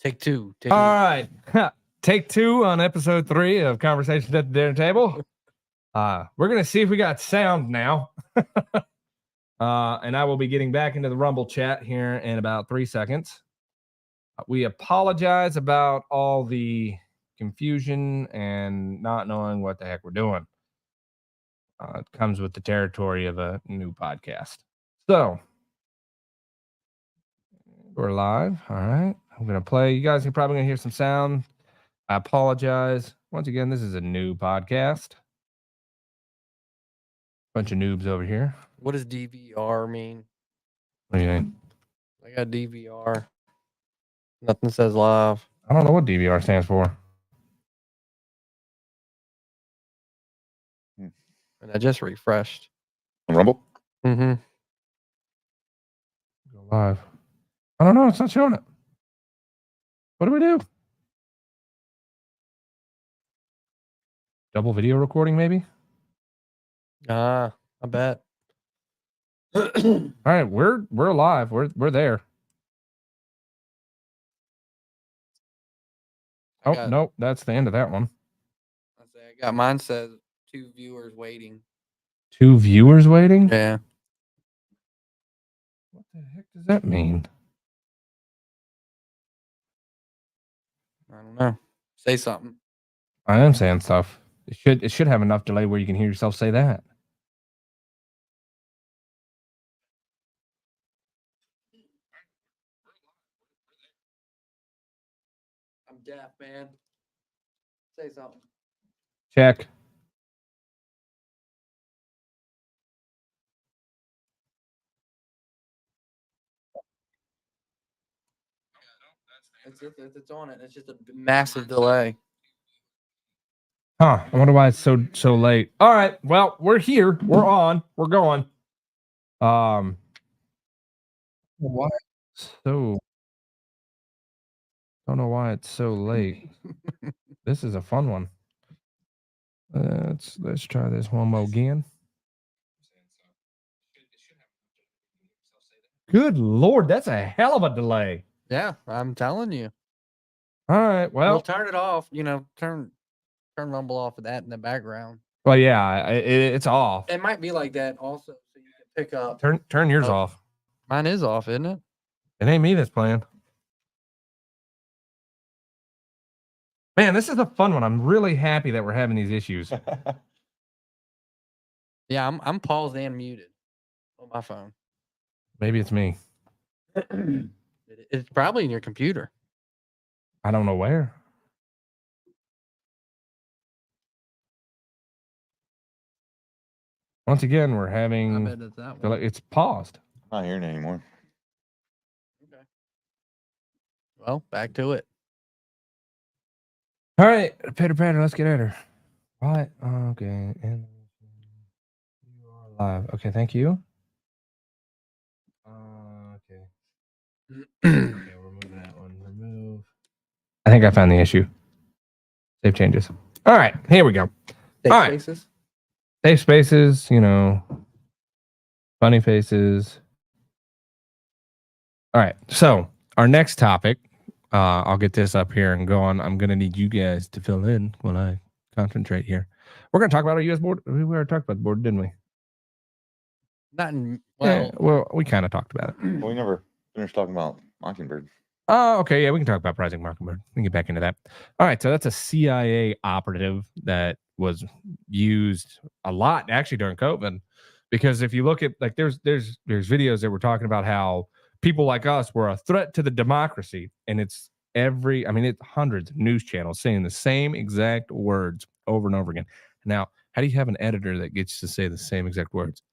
Take two. All right. Take two on episode 3 of Conversations at the Dinner Table. We're going to see if we got sound now. And I will be getting back into the Rumble chat here in about 3 seconds. We apologize about all the confusion and not knowing what the heck we're doing. It comes with the territory of a new podcast. So, we're live. All right. I'm going to play. You guys are probably going to hear some sound. I apologize. Once again, this is a new podcast. Bunch of noobs over here. What does DVR mean? What do you think? I got DVR. Nothing says live. I don't know what DVR stands for. And I just refreshed. Rumble? Mm-hmm. Go live. I don't know. It's not showing it. What do we do? Double video recording, maybe? I bet. All right, we're live. We're there. Oh, nope, that's the end of that one. I got mine says 2 viewers waiting. 2 viewers waiting? Yeah. What the heck does that mean? I don't know. Say something. I am saying stuff. It should have enough delay where you can hear yourself say that. I'm deaf, man. Say something. Check. It's on it. It's just a massive delay. Huh. I wonder why it's so late. All right. Well, we're here. We're on. We're going. Why so don't know why it's so late. This is a fun one. Let's try this one more again. Good Lord, that's a hell of a delay. Yeah, I'm telling you. All right. Well, turn it off. Turn Rumble off with that in the background. Well, yeah, it's off. It might be like that also, so you can pick up. Turn yours off. Mine is off, isn't it? It ain't me that's playing. Man, this is a fun one. I'm really happy that we're having these issues. Yeah, I'm paused and muted on my phone. Maybe it's me. It's probably in your computer. I don't know where. Once again, we're having. I bet it's that one. It's paused. I'm not hearing it anymore. Okay. Well, back to it. All right, Patter, let's get at her. Right. Okay. And you are live. Okay, thank you. Okay. Okay, remove that one. Remove. I think I found the issue. Save changes. All right, here we go. Safe All right. spaces. Safe spaces, funny faces. All right, so our next topic, I'll get this up here and go on. I'm going to need you guys to fill in when I concentrate here. We're going to talk about our U.S. board. We already talked about the board, didn't we? Well, we kind of talked about it. Well, we never finished talking about Mockingbird. Oh, okay. Yeah, we can talk about Project Mockingbird. We can get back into that. All right, so that's a CIA operative that was used a lot actually during COVID, because if you look at there's videos that were talking about how people like us were a threat to the democracy, and it's hundreds of news channels saying the same exact words over and over again. Now, how do you have an editor that gets to say the same exact words?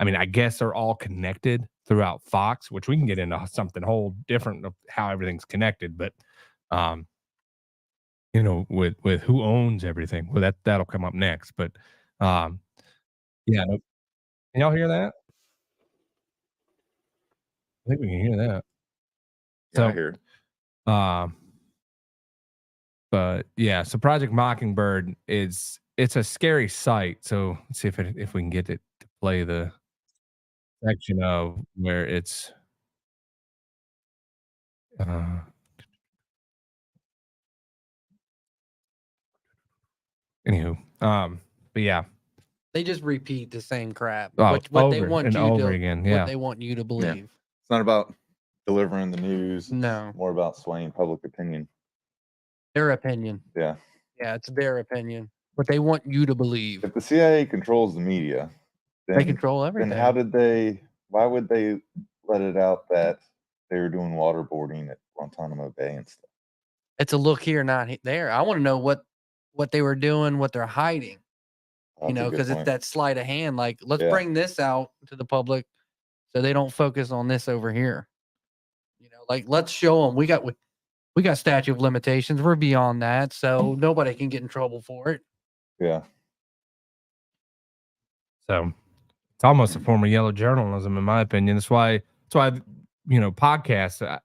I guess they're all connected throughout Fox, which we can get into something whole different of how everything's connected, but with who owns everything. Well, that'll come up next. But yeah, can y'all hear that? I think we can hear that. Yeah, I hear it. But yeah, so Project Mockingbird it's a scary sight. So let's see if we can get it to play the section of where it's Anywho, but yeah, They just repeat the same crap. oh, What they over want and you over to, again. what Yeah, they want you to believe. It's not about delivering the news. No. It's more about swaying public opinion. Their opinion. Yeah. Yeah, it's their opinion. What they want you to believe. If the CIA controls the media, then, They control everything. then why would they let it out that they were doing waterboarding at Guantanamo Bay and stuff? It's a look here, not there. I want to know what they were doing, what they're hiding. That's a good Because it's point. that sleight of hand. Like, let's Yeah. bring this out to the public so they don't focus on this over here. Like, let's show them we got statute of limitations. We're beyond that, so nobody can get in trouble for it. Yeah. so it's almost a form of yellow journalism, in my opinion. That's why podcasts.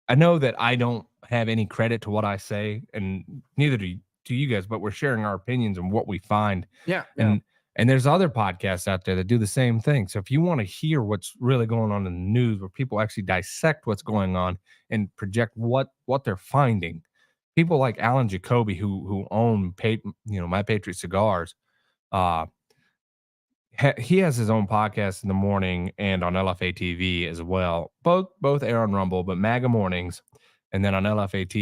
I know that I don't have any credit to what I say, and neither do you guys. But we're sharing our opinions and what we find. Yeah. And there's other podcasts out there that do the same thing. So if you want to hear what's really going on in the news, where people actually dissect what's going on and project what they're finding, people like Alan Jacoby, who own My Patriot Cigars, he has his own podcast in the morning and on LFA TV as well. Both air on Rumble, but MAGA mornings, and then on LFAT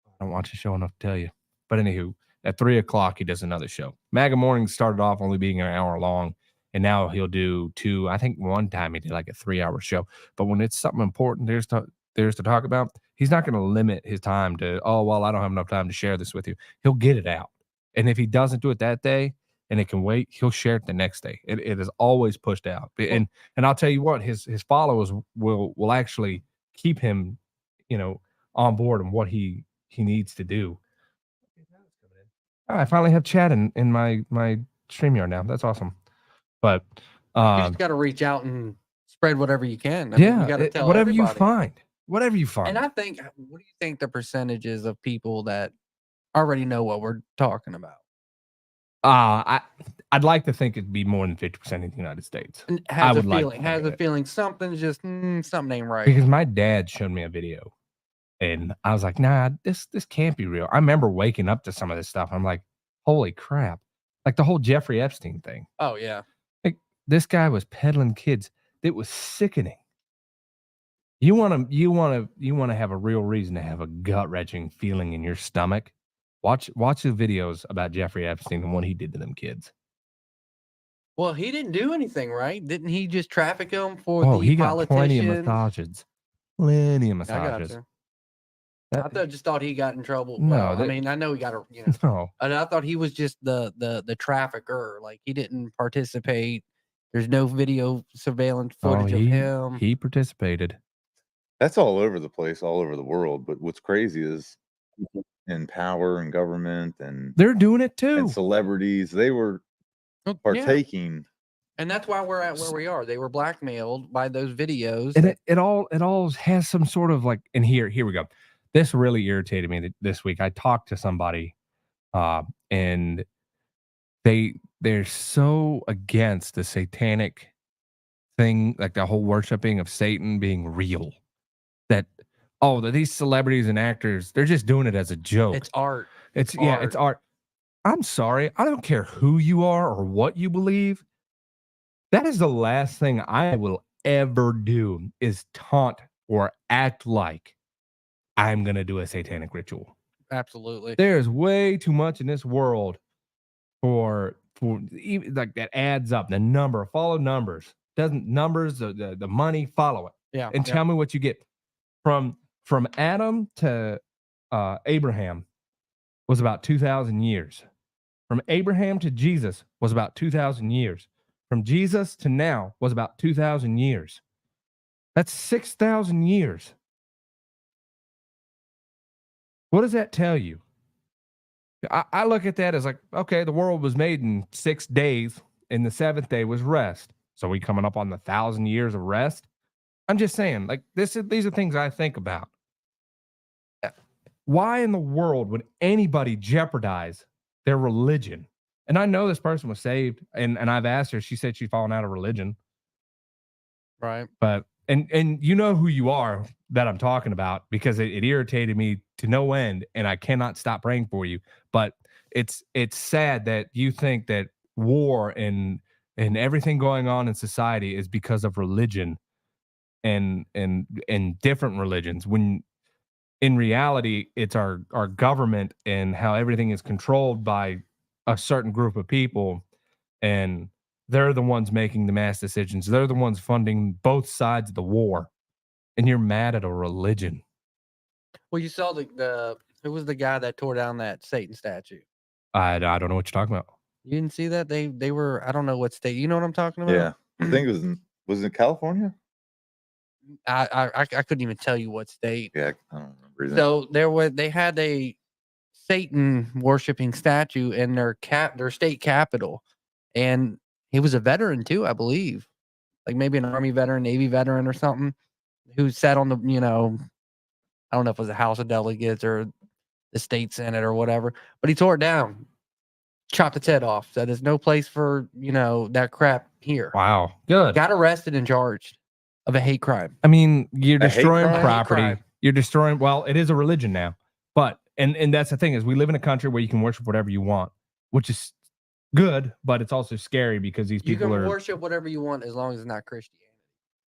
I don't watch the show enough to tell you. But anywho, at 3:00 he does another show. MAGA mornings started off only being an hour long, and now he'll do 2. I think one time he did like a 3-hour show. But when it's something important there's to talk about, he's not going to limit his time to, I don't have enough time to share this with you. He'll get it out. And if he doesn't do it that day and it can wait, he'll share it the next day. It is always pushed out. And I'll tell you what, his followers will actually keep him, on board and what he needs to do. I finally have chat in my StreamYard now. That's awesome. But You just got to reach out and spread whatever you can. You got to tell whatever everybody. Whatever you find. And I think, what do you think the percentages of people that already know what we're talking about? I'd like to think it'd be more than 50% in the United States. And I has a would like to feeling, think it. something's just something ain't right. Because my dad showed me a video, and I was like, nah, this can't be real. I remember waking up to some of this stuff. I'm like, holy crap! Like the whole Jeffrey Epstein thing. Oh yeah. Like this guy was peddling kids. It was sickening. You want to have a real reason to have a gut-wrenching feeling in your stomach. Watch the videos about Jeffrey Epstein and what he did to them kids. Well, he didn't do anything, right? Didn't he just traffic them for He got politicians? plenty of massages. Plenty of I massages. got you. I just thought he got in trouble. No, Well, I mean, I know he got No. and I thought he was just the trafficker. Like he didn't participate. There's no video surveillance footage of him. He participated. That's all over the place, all over the world. But what's crazy is people in power and government and They're doing it too. and celebrities, they were Yeah. partaking. And that's why we're at where we are. They were blackmailed by those videos. And it all has some sort of like, and here we go. This really irritated me this week. I talked to somebody, and they're so against the satanic thing, like the whole worshiping of Satan being real, that these celebrities and actors, they're just doing it as a joke. It's art. It's art. I'm sorry. I don't care who you are or what you believe. That is the last thing I will ever do is taunt or act like I'm going to do a satanic ritual. Absolutely. There's way too much in this world for even like that adds up. The number, follow numbers. The money, follow it. Yeah. And tell me what you get. From Adam to Abraham was about 2,000 years. From Abraham to Jesus was about 2,000 years. From Jesus to now was about 2,000 years. That's 6,000 years. What does that tell you? I look at that as like, okay, the world was made in 6 days, and the 7th day was rest. So we coming up on the 1,000 years of rest? I'm just saying, like, these are things I think about. Why in the world would anybody jeopardize their religion? And I know this person was saved, and I've asked her. She said she's fallen out of religion. Right. But and you know who you are that I'm talking about, because it irritated me to no end, and I cannot stop praying for you. But it's sad that you think that war and everything going on in society is because of religion and different religions, when in reality it's our government and how everything is controlled by a certain group of people, and they're the ones making the mass decisions. They're the ones funding both sides of the war, and you're mad at a religion. Well, you saw the who was the guy that tore down that Satan statue? I don't know what you're talking about. You didn't see that? They were, I don't know what state. You know what I'm talking about? Yeah, I think it was it California? I couldn't even tell you what state. Yeah, I don't remember either. So they had a Satan worshiping statue in their state capital, and he was a veteran too, I believe, like maybe an Army veteran, Navy veteran, or something, who sat on the I don't know if it was the House of Delegates or the state Senate or whatever, but he tore it down, chopped its head off. Said there's no place for that crap here. Wow, good. Got arrested and charged of a hate crime. I mean, you're A hate destroying crime? property. Hate crime. You're destroying. Well, it is a religion now, but and that's the thing, is we live in a country where you can worship whatever you want, which is good, but it's also scary because these You people can are. worship whatever you want as long as it's not Christianity.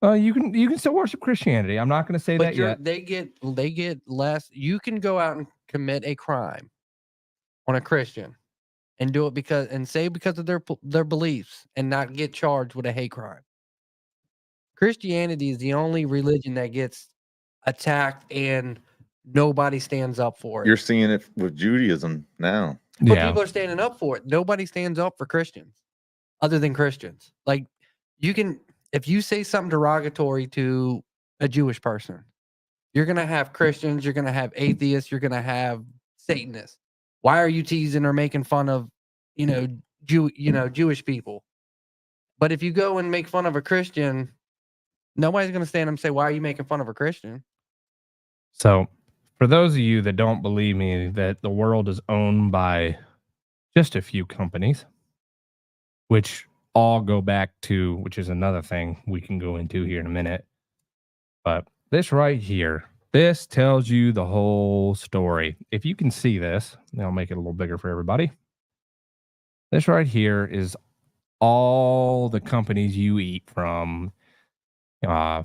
You can still worship Christianity. I'm not going to say But that yet. they get less. You can go out and commit a crime on a Christian and do it because of their beliefs and not get charged with a hate crime. Christianity is the only religion that gets attacked and nobody stands up for it. You're seeing it with Judaism now. But Yeah, people are standing up for it. Nobody stands up for Christians other than Christians. Like, you can, if you say something derogatory to a Jewish person, you're going to have Christians, you're going to have atheists, you're going to have Satanists. Why are you teasing or making fun of, Jewish people? But if you go and make fun of a Christian, nobody's going to stand up and say, why are you making fun of a Christian? So, for those of you that don't believe me that the world is owned by just a few companies, which all go back to, which is another thing we can go into here in a minute, but this right here, this tells you the whole story. If you can see this, I'll make it a little bigger for everybody. This right here is all the companies you eat from.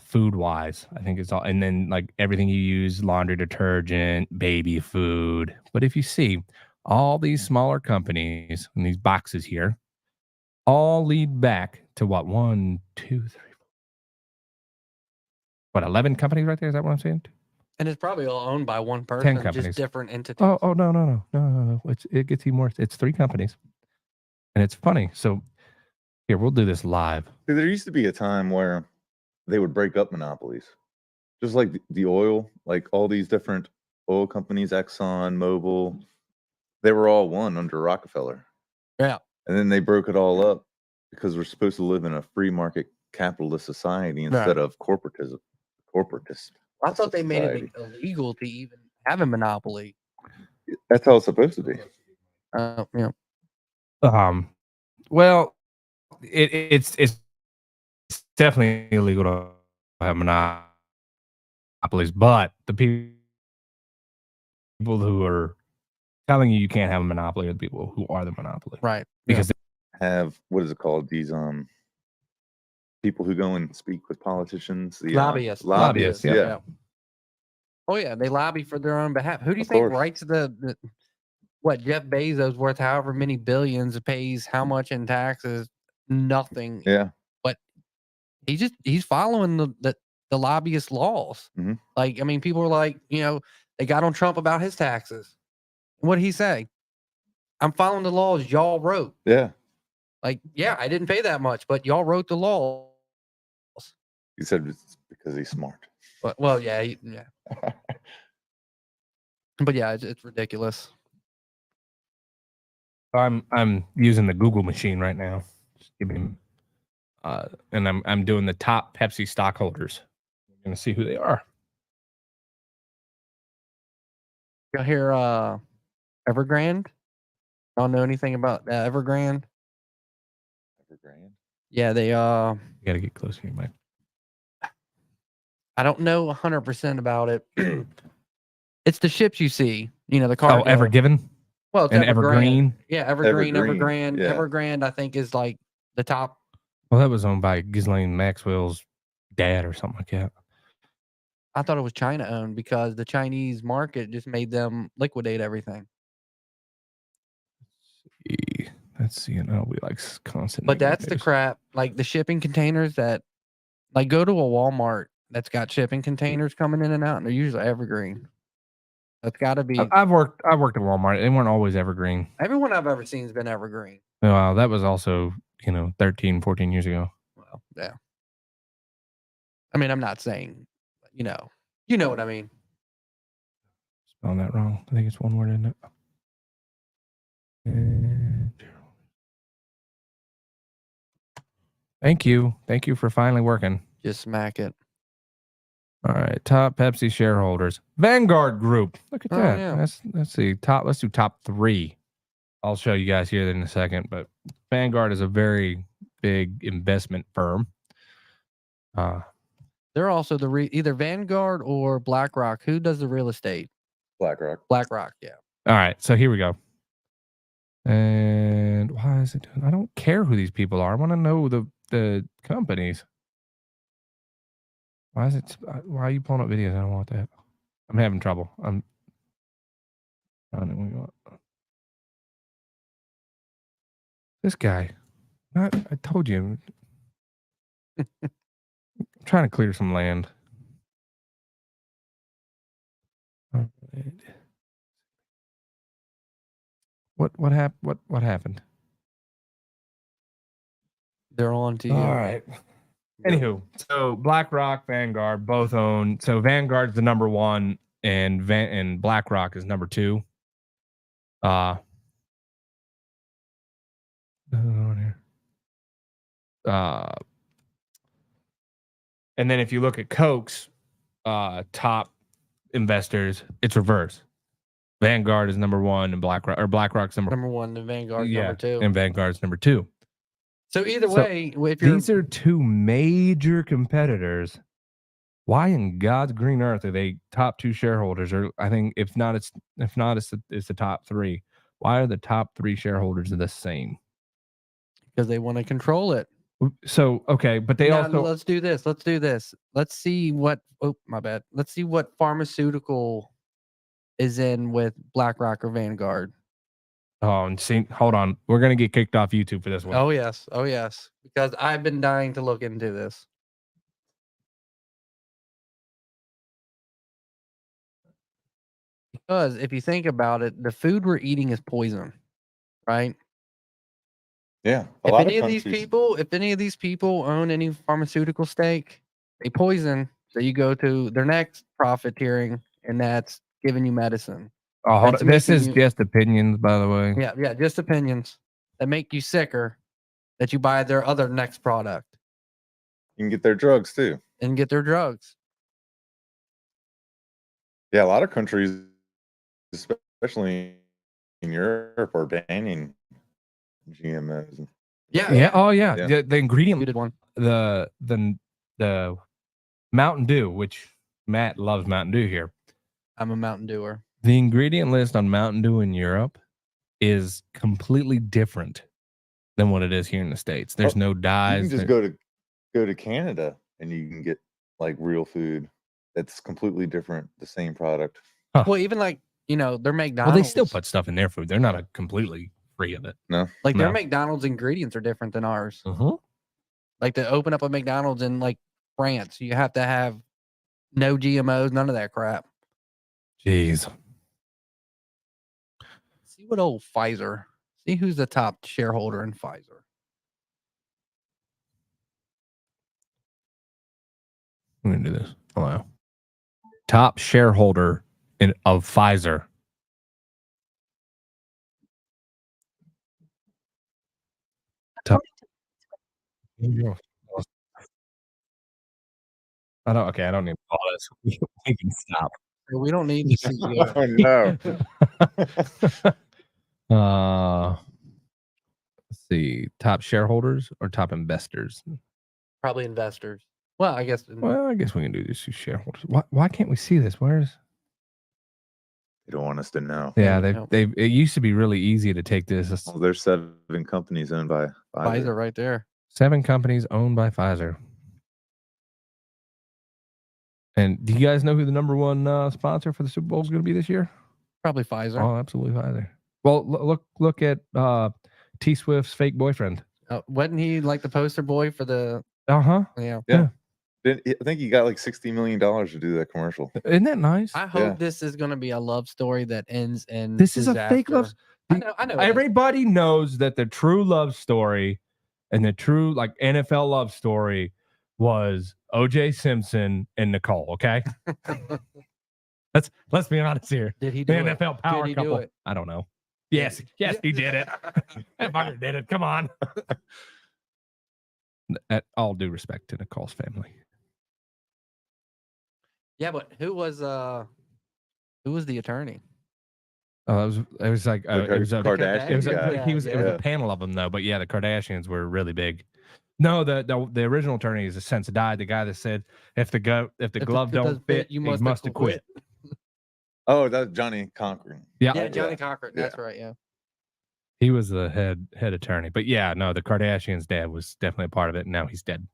Food wise, I think it's all, and then like everything you use, laundry detergent, baby food. But if you see all these smaller companies and these boxes here, all lead back to what? 1, 2, 3, 4. What, 11 companies right there? Is that what I'm saying? And it's probably all owned by one person, companies. just different entities. Oh no. It gets even worse. It's 3 companies, and it's funny. So here, we'll do this live. See, there used to be a time where they would break up monopolies, just like the oil, like all these different oil companies, Exxon, Mobil, they were all one under Rockefeller. Yeah. And then they broke it all up because we're supposed to live in a free market capitalist society instead of corporatist. I thought they made society. it illegal to even have a monopoly. That's how it's supposed to be. Yeah. Well, it's definitely illegal to have monopolies, but the people who are telling you can't have a monopoly are the people who are the monopoly, Right. because Have, what is it called? These people who go and speak with politicians, the Lobbyists. lobbyists, yeah. yeah. Oh yeah, they lobby for their own behalf. Who do you Of think course. writes what Jeff Bezos worth however many billions, pays how much in taxes? Nothing. Yeah. But he's following the lobbyist laws. Mhm. Like, I mean, people are like, they got on Trump about his taxes. What did he say? I'm following the laws y'all wrote. Yeah. Like, yeah, I didn't pay that much, but y'all wrote the laws. He said it's because he's smart. But, well, yeah, yeah. But yeah, it's ridiculous. I'm using the Google machine right now. Just give me, and I'm doing the top Pepsi stockholders. We're gonna see who they are. Y'all hear Evergrande? Y'all know anything about Evergrande? Evergrande. Yeah, they You gotta get closer here, Mike. I don't know 100% about it. It's the ships you see, the car. Oh, Ever Given? Well, it's And Evergrande. Evergreen. Yeah, Evergreen, Evergreen, Evergrande. yeah. Evergrande, I think, is like the top. Well, that was owned by Ghislaine Maxwell's dad or something like that. I thought it was China owned because the Chinese market just made them liquidate everything. Let's see. We like constant. But negative that's the news. crap. Like the shipping containers that, like, go to a Walmart that's got shipping containers coming in and out, and they're usually Evergreen. That's got to be. I've worked at Walmart. They weren't always Evergreen. Everyone I've ever seen has been Evergreen. Wow, that was also 13, 14 years ago. Well, yeah. I mean, I'm not saying, you know what I mean. Spelling that wrong. I think it's one word, isn't it? And- Thank you for finally working. Just smack it. All right, top Pepsi shareholders. Vanguard Group. Look at Oh, that. yeah. Let's see. Let's do top 3. I'll show you guys here in a second, but Vanguard is a very big investment firm. They're also either Vanguard or BlackRock. Who does the real estate? BlackRock. BlackRock, yeah. All right, so here we go. And why is it doing? I don't care who these people are. I want to know the companies. Why are you pulling up videos? I don't want that. I'm having trouble. This guy. I told you. I'm trying to clear some land. All right. What happened? They're on to you. All right. Anywho, so BlackRock, Vanguard both own. So Vanguard's the number 1, and BlackRock is number 2. And then if you look at Koch's top investors, it's reverse. Vanguard is number 1, and BlackRock's number 1, and Vanguard number 2. and Vanguard's number 2. So either way, if you're These are 2 major competitors. Why in God's green earth are they top 2 shareholders? Or I think if not, it's the top 3. Why are the top 3 shareholders the same? because they want to control it. So okay, but they Now, also let's do this. Let's see what. Oh, my bad. Let's see what pharmaceutical is in with BlackRock or Vanguard. Oh, and see, hold on. We're gonna get kicked off YouTube for this one. Oh yes, because I've been dying to look into this. Because if you think about it, the food we're eating is poison, right? Yeah. If any of these people own any pharmaceutical stake, they poison. So you go to their next profiteering, and that's giving you medicine. Oh, hold That's on. This making is you- just opinions, by the way. Yeah, just opinions that make you sicker that you buy their other next product You can get their drugs too. and get their drugs. Yeah, a lot of countries, especially in Europe, are banning GMOs. Yeah. Oh, yeah. Yeah. The ingredient, You did one. the Mountain Dew, which Matt loves Mountain Dew here. I'm a Mountain Dewer. The ingredient list on Mountain Dew in Europe is completely different than what it is here in the States. There's no You dyes. can just go to Canada and you can get like real food that's completely different, the same product. Well, even like their McDonald's. Well, they still put stuff in their food. They're not completely free of it. like their no. McDonald's ingredients are different than ours. Uh-huh. Like to open up a McDonald's in like France, you have to have no GMOs, none of that crap. Jeez. See what old Pfizer. See who's the top shareholder in Pfizer. I'm going to do this. Hello. Top shareholder of Pfizer. I don't need to call this. We can stop. We don't need to see you. Oh no. Let's see. Top shareholders or top investors? Probably investors. Well, I guess. Well, I guess we can do these 2 shareholders. Why can't we see this? They don't want us to know. Yeah, Yeah. it used to be really easy to take this. Well, there's 7 companies owned by Pfizer. Pfizer right there. 7 companies owned by Pfizer. And do you guys know who the number one sponsor for the Super Bowl is going to be this year? Probably Pfizer. Oh, absolutely Pfizer. Well, look at T Swift's fake boyfriend. Wasn't he like the poster boy for the? Uh-huh. Yeah. I think he got like $60 million to do that commercial. Isn't that nice? I hope Yeah. this is going to be a love story that ends in. This is a fake love. disaster. I know. it is. Everybody knows that the true love story and the true like NFL love story was O.J. Simpson and Nicole. Okay, let's be honest here. Did he The do it? NFL power Did he do couple. it? I don't know. Yes, he did it. That fucker did it. Come on. At all due respect to Nicole's family. Yeah, but who was the attorney? It was like The it was a Kardashian It was guy. he was it was Yeah. a panel of them though, but yeah, the Kardashians were really big. No, the original attorney has since died. The guy that said if the glove it don't doesn't fit, you you must have quit. Oh, that's Johnny Cochran. Yeah, Yeah, Johnny Yeah. Cochran. That's right. Yeah. he was the head attorney. But yeah, no, the Kardashians' dad was definitely a part of it. And now he's dead.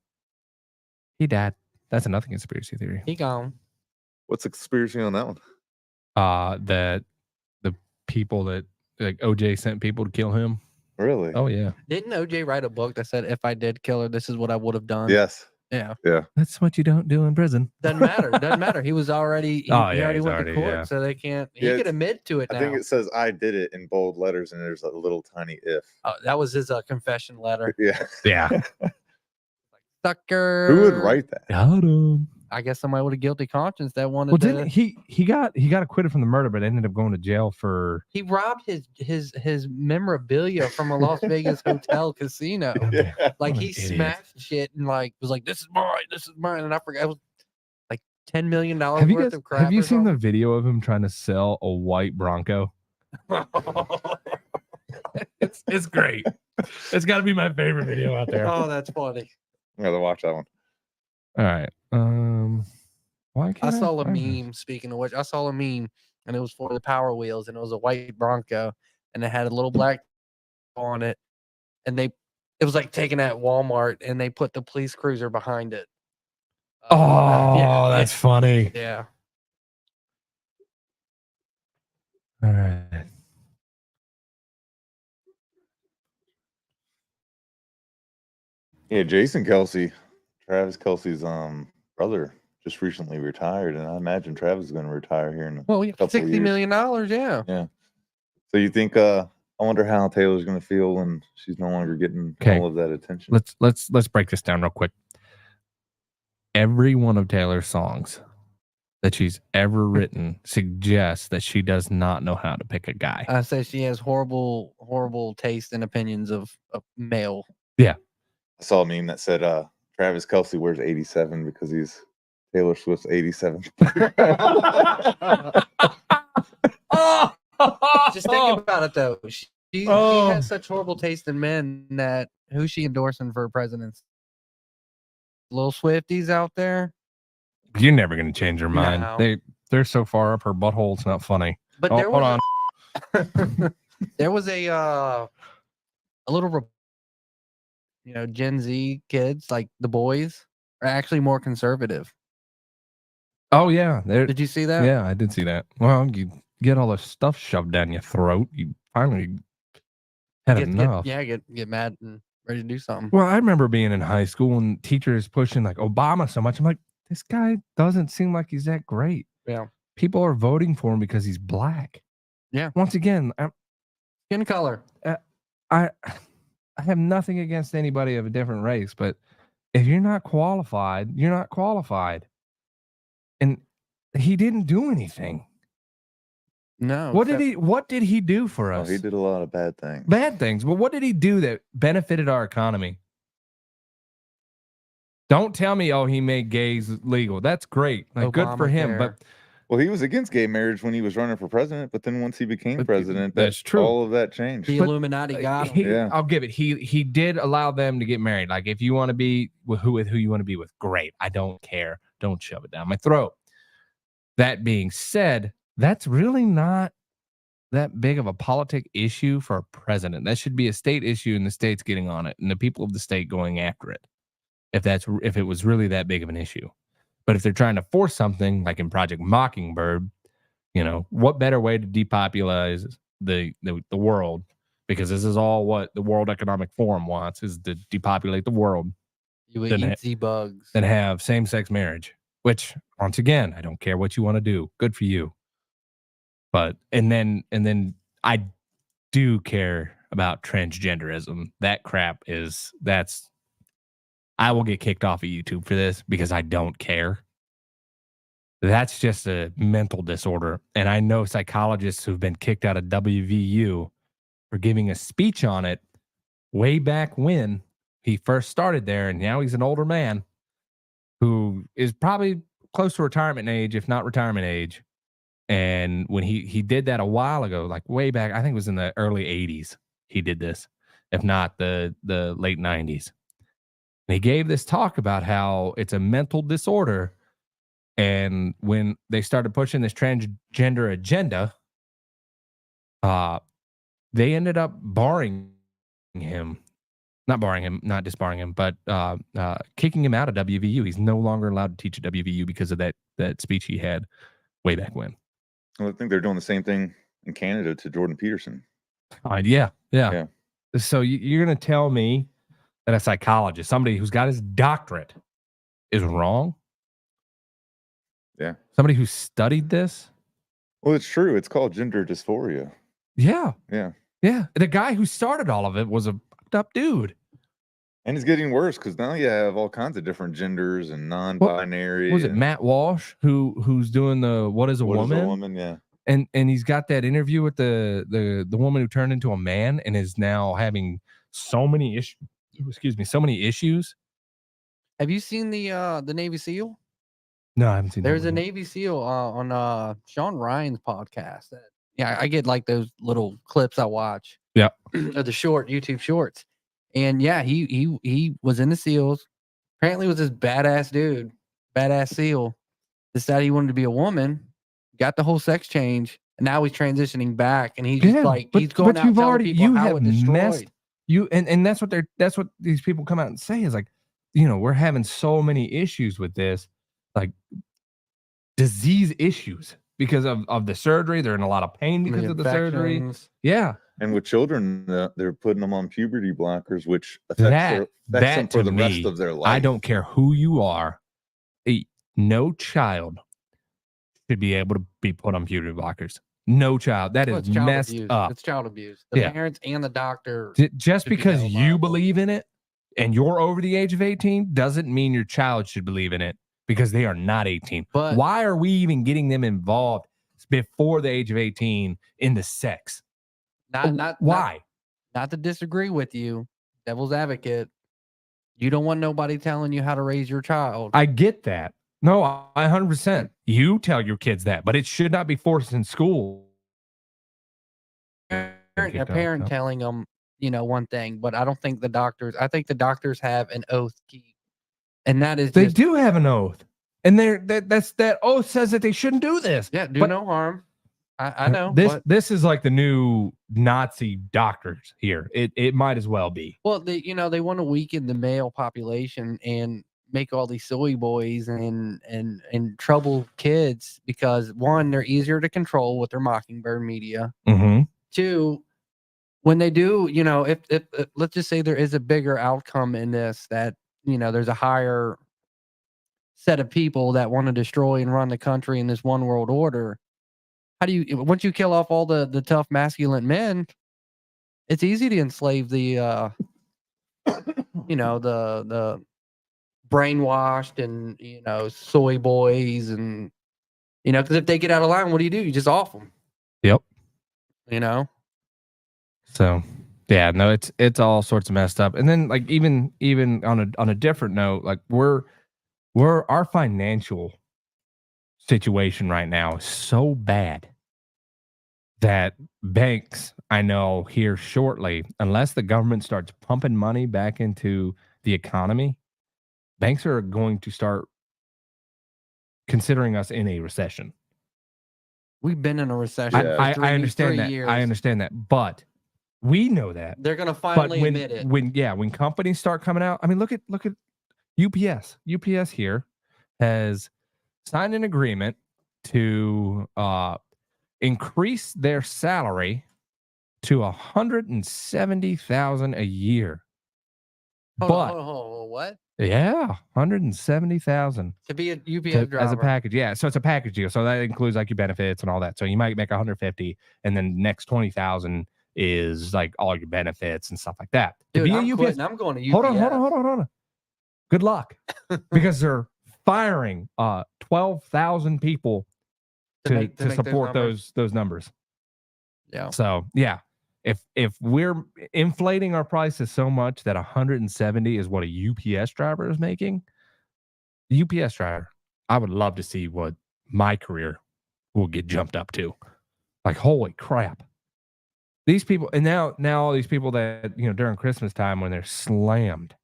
He died. That's another conspiracy theory. He gone. What's the conspiracy on that one? That the people that like OJ sent people to kill him. Really? Oh yeah, Didn't OJ write a book that said if I did kill her, this is what I would have done? Yes. Yeah. that's what you don't do in prison. Doesn't matter. Doesn't matter. He was already. He, Oh, he yeah, already he's went already- to court, yeah. so they can't. He Yeah, could it's- admit to it I now. think it says I did it in bold letters and there's a little tiny if. That was his confession letter. Yeah. Yeah, Sucker. Who would write that? got him. I guess somebody with a guilty conscience that wanted Well, to. didn't he got acquitted from the murder, but ended up going to jail for. He robbed his memorabilia from a Las Vegas hotel casino. Yeah. Like What he an idiot. smashed shit and like was like, "This is mine," and I forgot it was like $10 million Have you worth guys of crap. have you or seen the something. video of him trying to sell a white Bronco? It's great. It's got to be my favorite video out there. Oh, that's funny. I gotta watch that one. All right. Why I can't saw a find this? meme. Speaking of which, I saw a meme, and it was for the Power Wheels, and it was a white Bronco, and it had a little black on it, and it was like taken at Walmart, and they put the police cruiser behind it. Oh, yeah, that's funny. yeah. All right. Yeah, Jason Kelsey, Travis Kelsey's brother, just recently retired, and I imagine Travis is going to retire here in. Well, yeah, Couple $60 years. million, yeah. So you think? I wonder how Taylor's going to feel when she's no longer getting Okay. all of that attention. Let's break this down real quick. Every one of Taylor's songs that she's ever written suggests that she does not know how to pick a guy. I say she has horrible taste and opinions of male. I saw a meme that said Travis Kelsey wears 87 because he's Taylor Swift's 87. Just think about it though. She has such horrible taste in men that who's she endorsing for president? Little Swifties out there. You're never going to change her mind. No. They're so far up her butthole. It's not funny. But Oh, there hold was on. there was a little Gen Z kids, like the boys, are actually more conservative. Oh yeah, Did you see that? yeah, I did see that. Well, you get all the stuff shoved down your throat. You finally had enough. Get mad and ready to do something. Well, I remember being in high school and teachers pushing like Obama so much. I'm like, this guy doesn't seem like he's that great. Yeah. People are voting for him because he's black. Yeah. Once again, Skin color. I have nothing against anybody of a different race, but if you're not qualified, you're not qualified. And he didn't do anything. No. What did he do for Oh, us? he did a lot of bad things. Bad things. Well, what did he do that benefited our economy? Don't tell me, oh, he made gays legal. That's great. Like, good for him. Obamacare. But Well, he was against gay marriage when he was running for president, but then once he became But president, that's true. all of that changed. The But, Illuminati got him. he, Yeah. I'll give it. He did allow them to get married. Like, if you want to be with who you want to be with, great. I don't care. Don't shove it down my throat. That being said, that's really not that big of a politic issue for a president. That should be a state issue, and the state's getting on it, and the people of the state going after it. If it was really that big of an issue. But if they're trying to force something like in Project Mockingbird, what better way to depopulize the world? Because this is all what the World Economic Forum wants, is to depopulate the world You would Didn't eat Z-bugs. and have same-sex marriage. Which, once again, I don't care what you want to do. Good for you. But and then I do care about transgenderism. That crap I will get kicked off of YouTube for this because I don't care. That's just a mental disorder. And I know psychologists who've been kicked out of WVU for giving a speech on it way back when he first started there. And now he's an older man who is probably close to retirement age, if not retirement age. And when he did that a while ago, like way back, I think it was in the early 80s, he did this, if not the late 90s. And he gave this talk about how it's a mental disorder. And when they started pushing this transgender agenda, they ended up barring him. Not disbarring him, but kicking him out of WVU. He's no longer allowed to teach at WVU because of that speech he had way back when. Well, I think they're doing the same thing in Canada to Jordan Peterson. Yeah. So you're going to tell me that a psychologist, somebody who's got his doctorate, is wrong? Yeah. Somebody who studied this? Well, it's true. It's called gender dysphoria. Yeah. Yeah. Yeah. The guy who started all of it was a fucked up dude. And it's getting worse because now you have all kinds of different genders and non-binary. Was it Matt Walsh who's doing the What is a What Woman? is a woman? Yeah. And he's got that interview with the woman who turned into a man and is now having so many issues. So many issues. Have you seen the Navy SEAL? No, I haven't seen. There's that a one yet. Navy SEAL on Sean Ryan's podcast. I get like those little clips I watch. Yeah. Of the short YouTube shorts. And yeah, he was in the SEALs. Apparently was this badass dude, badass SEAL. Decided he wanted to be a woman, got the whole sex change, and now he's transitioning back, and he's just like he's going out telling people how it destroyed. And that's what these people come out and say is like, we're having so many issues with this, like disease issues because of the surgery. They're in a lot of pain because of the surgery. Infections. Yeah. And with children, they're putting them on puberty blockers, which affects them for the rest of their life. I don't care who you are. No child should be able to be put on puberty blockers. No child. That is messed up. It's child abuse. The parents and the doctor. Just because you believe in it and you're over the age of 18 doesn't mean your child should believe in it because they are not 18. But why are we even getting them involved before the age of 18 in the sex? Why? Not to disagree with you, devil's advocate. You don't want nobody telling you how to raise your child. I get that. No, I 100%. You tell your kids that, but it should not be forced in school. A parent telling them, one thing, but I don't think the doctors. I think the doctors have an oath to keep, and that is they do have an oath, and that oath says that they shouldn't do this. Yeah, do no harm. I know this is like the new Nazi doctors here. It might as well be. Well, they want to weaken the male population and make all these soy boys and trouble kids because one, they're easier to control with their Mockingbird media. Mm-hmm. Two, when they do, if let's just say there is a bigger outcome in this, that there's a higher set of people that want to destroy and run the country in this one world order. How do you, once you kill off all the tough masculine men, it's easy to enslave the the brainwashed and soy boys and because if they get out of line, what do? You just off them. Yep. So yeah, no, it's all sorts of messed up. And then like even on a different note, like we're our financial situation right now is so bad that banks, I know here shortly, unless the government starts pumping money back into the economy, banks are going to start considering us in a recession. We've been in a recession. Yeah. For I 3 understand that. years. I understand that, but we know that. They're gonna But finally when admit it. when companies start coming out, I mean, look at UPS. UPS here has signed an agreement to increase their salary to $170,000 a year. Hold on, But hold on, hold on, what? yeah, $170,000 To be a UPS driver. as a package. Yeah, so it's a package deal. So that includes like your benefits and all that. So you might make 150, and then next 20,000 is like all your benefits and stuff like that. To Dude, be a I'm UPS quitting. I'm going to UPS. Hold on. Good luck. Because they're firing 12,000 people to make those support numbers. those numbers. Yeah. So yeah, if we're inflating our prices so much that 170 is what a UPS driver is making, the UPS driver, I would love to see what my career will get jumped up to. Like, holy crap. These people, and now all these people that, during Christmas time when they're slammed,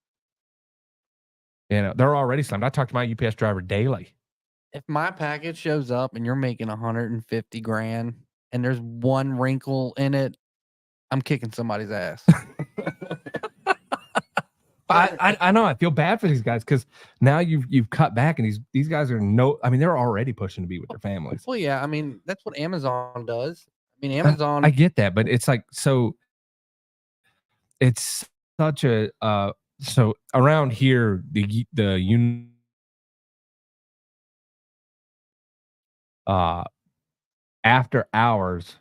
they're already slammed. I talk to my UPS driver daily. If my package shows up and you're making 150 grand and there's one wrinkle in it, I'm kicking somebody's ass. I know. I feel bad for these guys because now you've cut back, and these guys are they're already pushing to be with their families. Well, yeah, I mean, that's what Amazon does. I mean, Amazon. I get that, but it's like, so it's such a so around here the after hours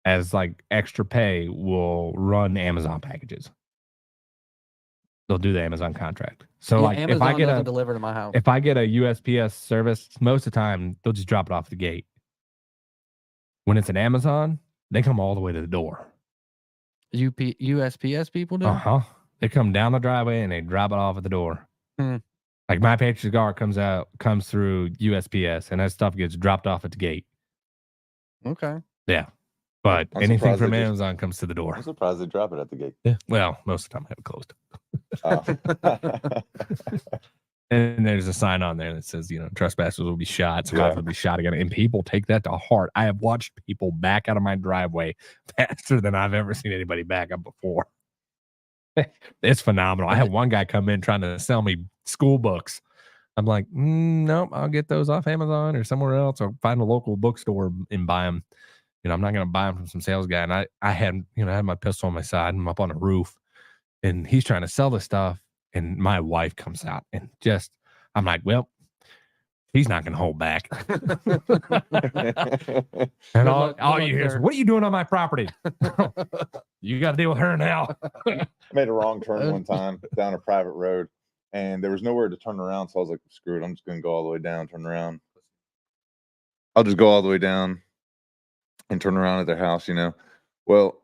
as like extra pay will run Amazon packages. They'll do the Amazon contract. So yeah, like Amazon doesn't deliver to my house. if I get a USPS service, most of the time they'll just drop it off the gate. When it's an Amazon, they come all the way to the door. USPS people do? They come down the driveway and they drop it off at the door. Hmm. Like my Patriot Cigar comes through USPS, and that stuff gets dropped off at the gate. Okay. Yeah. But I'm anything surprised from they just- Amazon comes to the door. I'm surprised they drop it at the gate. Yeah. Well, most of the time I have it closed. Oh. And there's a sign on there that says, trespassers will be shot, survivors will be shot again. And people take that to heart. I have watched people back out of my driveway faster than I've ever seen anybody back up before. It's phenomenal. I had one guy come in trying to sell me school books. I'm like, nope, I'll get those off Amazon or somewhere else, or find a local bookstore and buy them. I'm not going to buy them from some sales guy. And I had my pistol on my side, and I'm up on a roof, and he's trying to sell this stuff. And my wife comes out, and I'm like, well, he's not going to hold back. And all you hear is, what are you doing on my property? You got to deal with her now. Made a wrong turn one time down a private road, and there was nowhere to turn around. So I was like, screw it. I'm just going to go all the way down, turn around. I'll just go all the way down and turn around at their house, Well,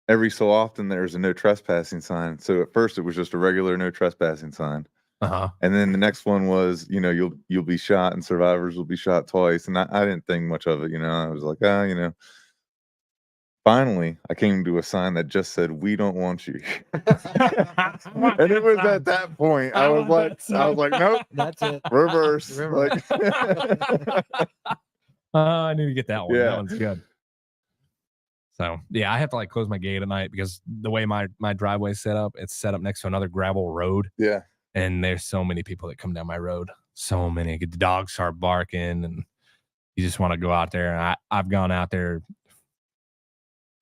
every so often there's a no trespassing sign. So at first it was just a regular no trespassing sign. And then the next one was, you'll be shot and survivors will be shot twice. And I didn't think much of it, I was like, Finally, I came to a sign that just said, "We don't want you." And it was at that point I was like, nope, That's it. reverse. Reverse. I need to get that one. Yeah. That one's good. So yeah, I have to like close my gate at night because the way my driveway's set up, it's set up next to another gravel road. Yeah. And there's so many people that come down my road. So many. The dogs start barking, and you just want to go out there. And I've gone out there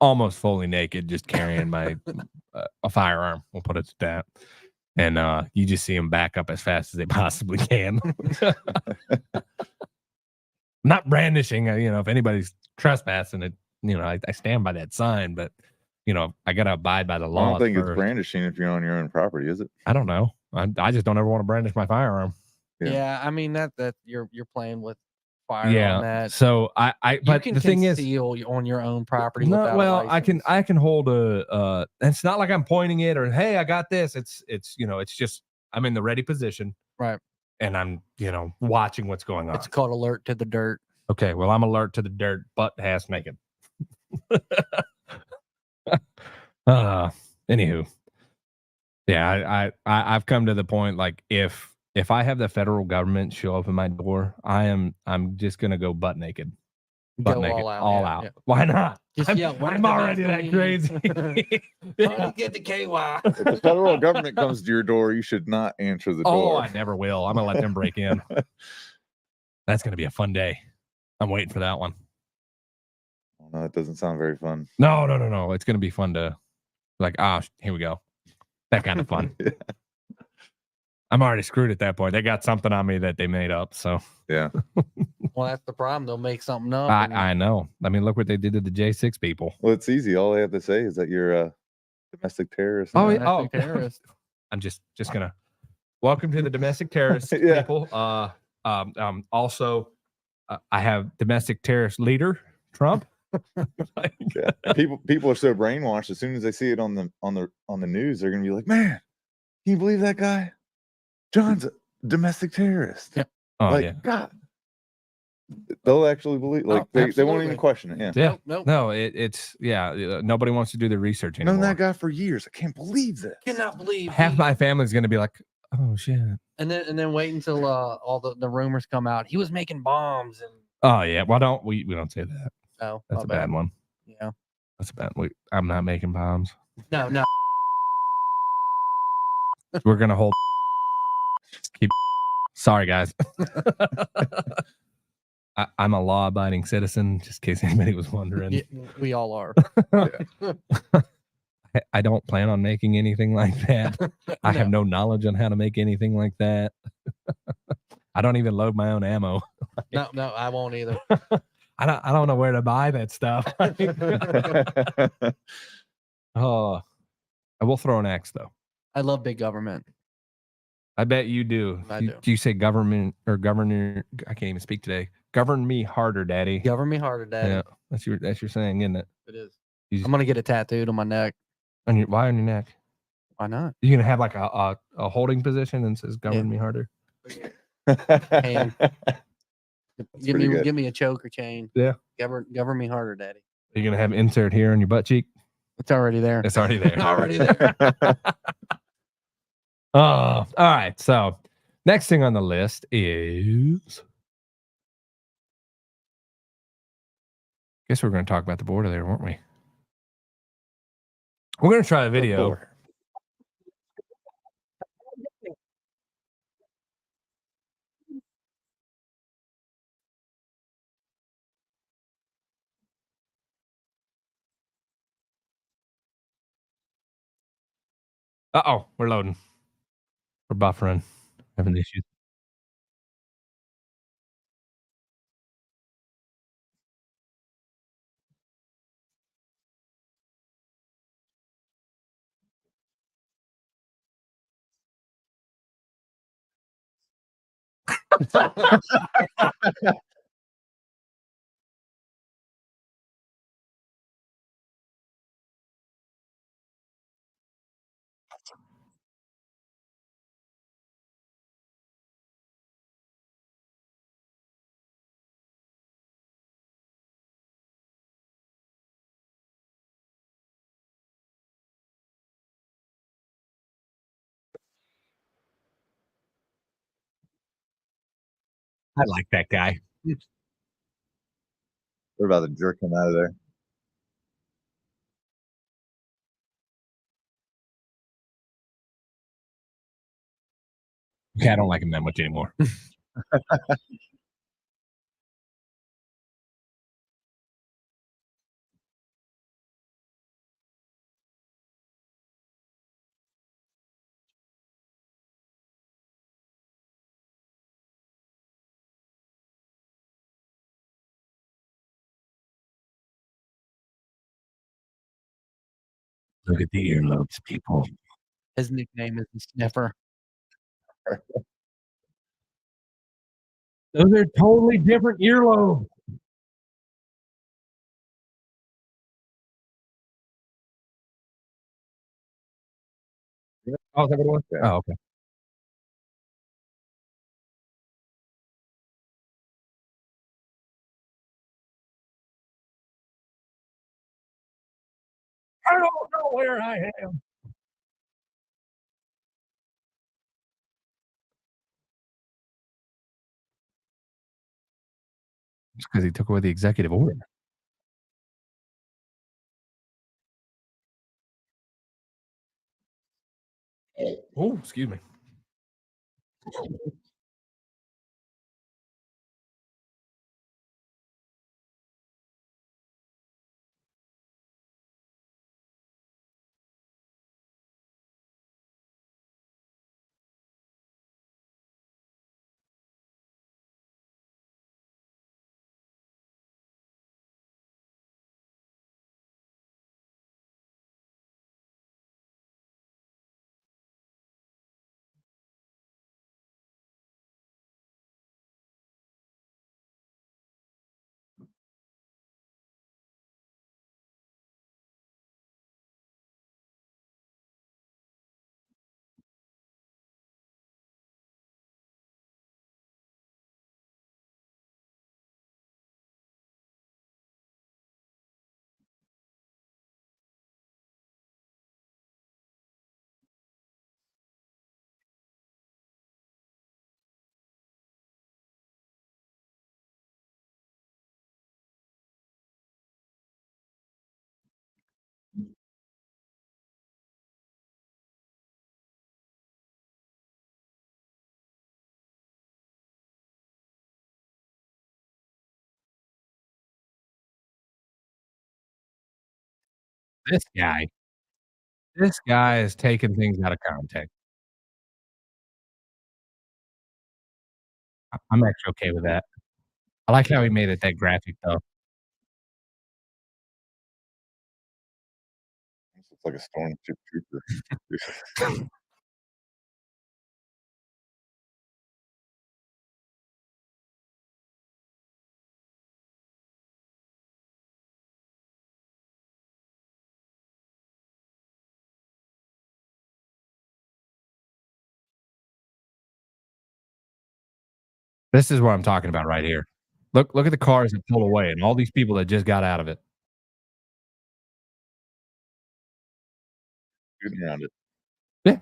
almost fully naked, just carrying my a firearm. We'll put it to that. And you just see them back up as fast as they possibly can. Not brandishing, if anybody's trespassing it, I stand by that sign, but I gotta abide by the I law. don't think it's brandishing if you're on your own property, is it? I don't know. I just don't ever want to brandish my firearm. Yeah. I mean that you're playing with fire Yeah. on that. So but you can the thing is, conceal on your own property. no, without a well, license. I can hold it's not like I'm pointing it or, hey, I got this. It's it's just I'm in the ready position. Right. And I'm, watching what's going on. It's called alert to the dirt. Okay, well, I'm alert to the dirt, butt ass naked. Anywho. Yeah, I've come to the point, like, if I have the federal government show up at my door, I'm just gonna go butt naked. butt Go naked, all out. all yeah, out. yeah. Why not? Just I'm, yell, "Where's I'm the already that crazy. Vaseline?" Yeah. Get the KY. If the federal government comes to your door, you should not answer the Oh, door. I never will. I'm gonna let them break in. That's gonna be a fun day. I'm waiting for that one. Oh, no, that doesn't sound very fun. No. It's gonna be fun to here we go. That kind of fun. Yeah. I'm already screwed at that point. They got something on me that they made up. So Yeah. Well, that's the problem. They'll make something up. and- I know. I mean, look what they did to the J6 people. Well, it's easy. All they have to say is that you're a domestic terrorist. Oh, now. yeah. Domestic terrorist. I'm just gonna welcome to the domestic terrorist Yeah. people. Also, I have domestic terrorist leader Trump. Yeah. People are so brainwashed. As soon as they see it on the news, they're gonna be like, "Man, can you believe that guy? John's a domestic terrorist." Yeah. Oh like, yeah, God, they'll actually believe. Like they won't absolutely. even question it. Yeah. yeah. Nope. No, it's nobody wants to do the research I've known anymore. that guy for years. I can't believe this. Cannot believe Half he- my family's gonna be like, oh shit. and then wait until all the rumors come out. He was making bombs and Oh yeah. Why don't we don't say that? oh, That's my a bad one. Yeah. That's a bad. I'm not making bombs. No. We're gonna hold. Keep. Sorry, guys. I'm a law-abiding citizen. Just in case anybody was wondering, Yeah, we all are. I don't plan on making anything like that. I have no knowledge on how to make anything like that. I don't even load my own ammo. No, I won't either. I don't know where to buy that stuff. Oh, I will throw an axe though. I love big government. I bet you do. I do. do. Do you say government or governor? I can't even speak today. Govern me harder, daddy. Govern me harder, Daddy. Yeah, that's your saying, isn't it? It is. You- I'm gonna get it tattooed on my neck. Why on your neck? Why not? You're gonna have like a holding position and says "Govern Yeah. me harder." Hand. Give pretty me good. give me a choker chain. Yeah. Govern me harder, Daddy. You're gonna have insert here on your butt cheek. It's already there. It's already there. Already there. Oh, all right. So next thing on the list is. Guess we're going to talk about the border there, weren't we? We're going to try a video. Uh-oh, we're loading. We're buffering. Having issues. I like that guy. We're about to jerk him out of there. Okay, I don't like him that much anymore. Look at the earlobes, people. His nickname is the Sniffer. Those are totally different earlobes. Oh, is that what it was? Yeah. Oh, okay. I don't know where I am. because he took away the executive order. Oh, excuse me. This guy. This guy is taking things out of context. I'm actually okay with that. I like how he made it that graphic, though. This looks like a stormtrooper. This is what I'm talking about right here. Look at the cars that pull away and all these people that just got out of it. Shooting around it. Yeah.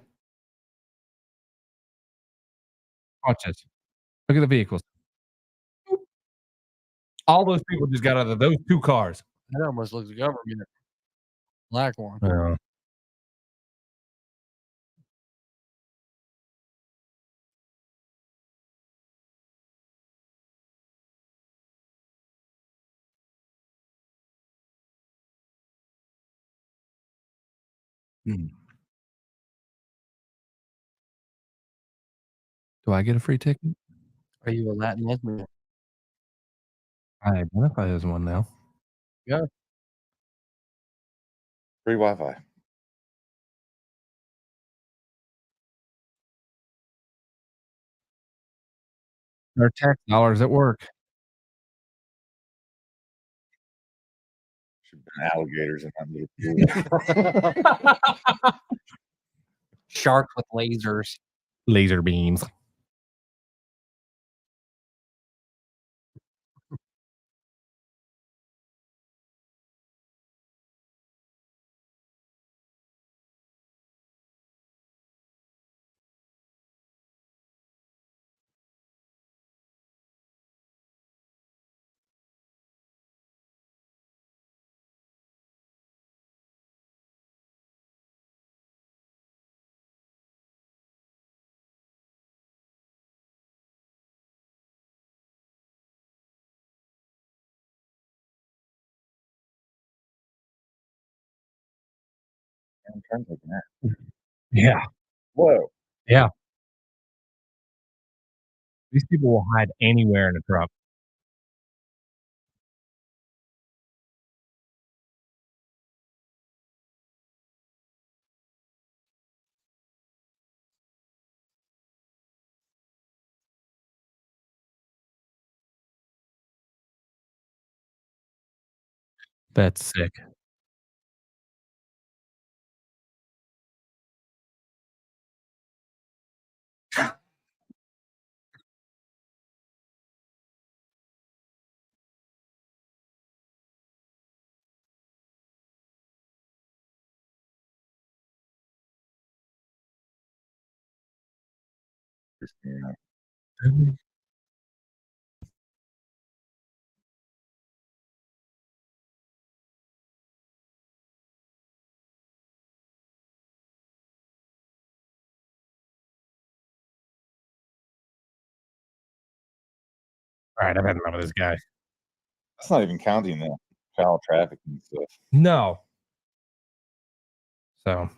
Watch this. Look at the vehicles. All those people just got out of those 2 cars. That almost looks government. Black one. Yeah. Hmm. Do I get a free ticket? Are you a Latin lesbian? I identify as one now. Yeah. Free Wi-Fi. Our tax dollars at work. Should've been alligators in that little pool. Shark with lasers. Laser beams. I'm trying to take a nap. Yeah. Whoa. Yeah. These people will hide anywhere in a truck. That's sick. Yeah. All right, I've had enough of this guy. That's not even counting the child trafficking stuff. No. So,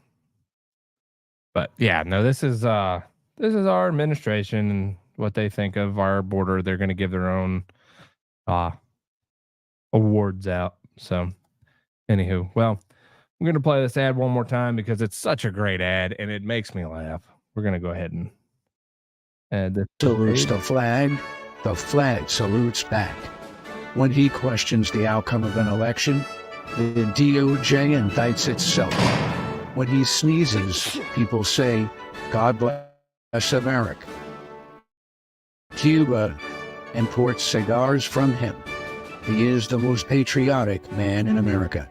but yeah, no, this is our administration and what they think of our border. They're going to give their own awards out. So, anywho, well, I'm going to play this ad one more time because it's such a great ad and it makes me laugh. We're going to go ahead and add this. Salutes the flag salutes back. When he questions the outcome of an election, the DOJ indicts itself. When he sneezes, people say, God bless America. Cuba imports cigars from him. He is the most patriotic man in America.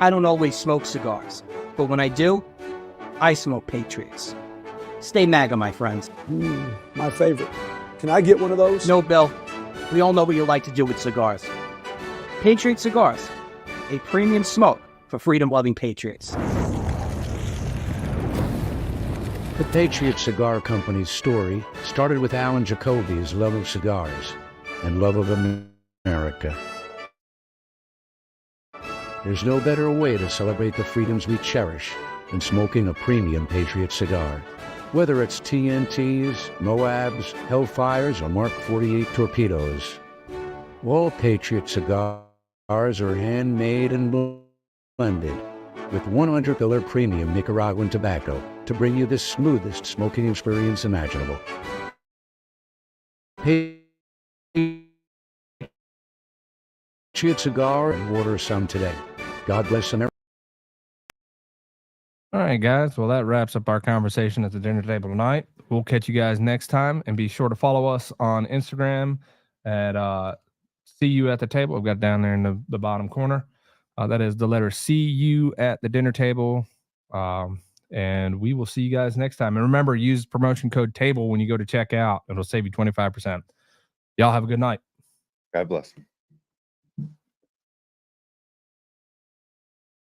I don't always smoke cigars, but when I do, I smoke Patriots. Stay MAGA, my friends. My favorite. Can I get one of those? No, Bill. We all know what you like to do with cigars. Patriot Cigars, a premium smoke for freedom-loving patriots. The Patriot Cigar Company's story started with Alan Jacoby's love of cigars and love of America. There's no better way to celebrate the freedoms we cherish than smoking a premium Patriot cigar. Whether it's TNTs, Moabs, Hellfires, or Mark 48 torpedoes, all Patriot cigars are handmade and blended with 100 pillar premium Nicaraguan tobacco to bring you the smoothest smoking experience imaginable. Patriot cigar and order some today. God bless America. All right, guys. Well, that wraps up our conversation at the dinner table tonight. We'll catch you guys next time, and be sure to follow us on Instagram at See You at the Table. We've got it down there in the bottom corner. That is the letter CU at the dinner table. And we will see you guys next time. And remember, use promotion code TABLE when you go to check out. It'll save you 25%. Y'all have a good night. God bless.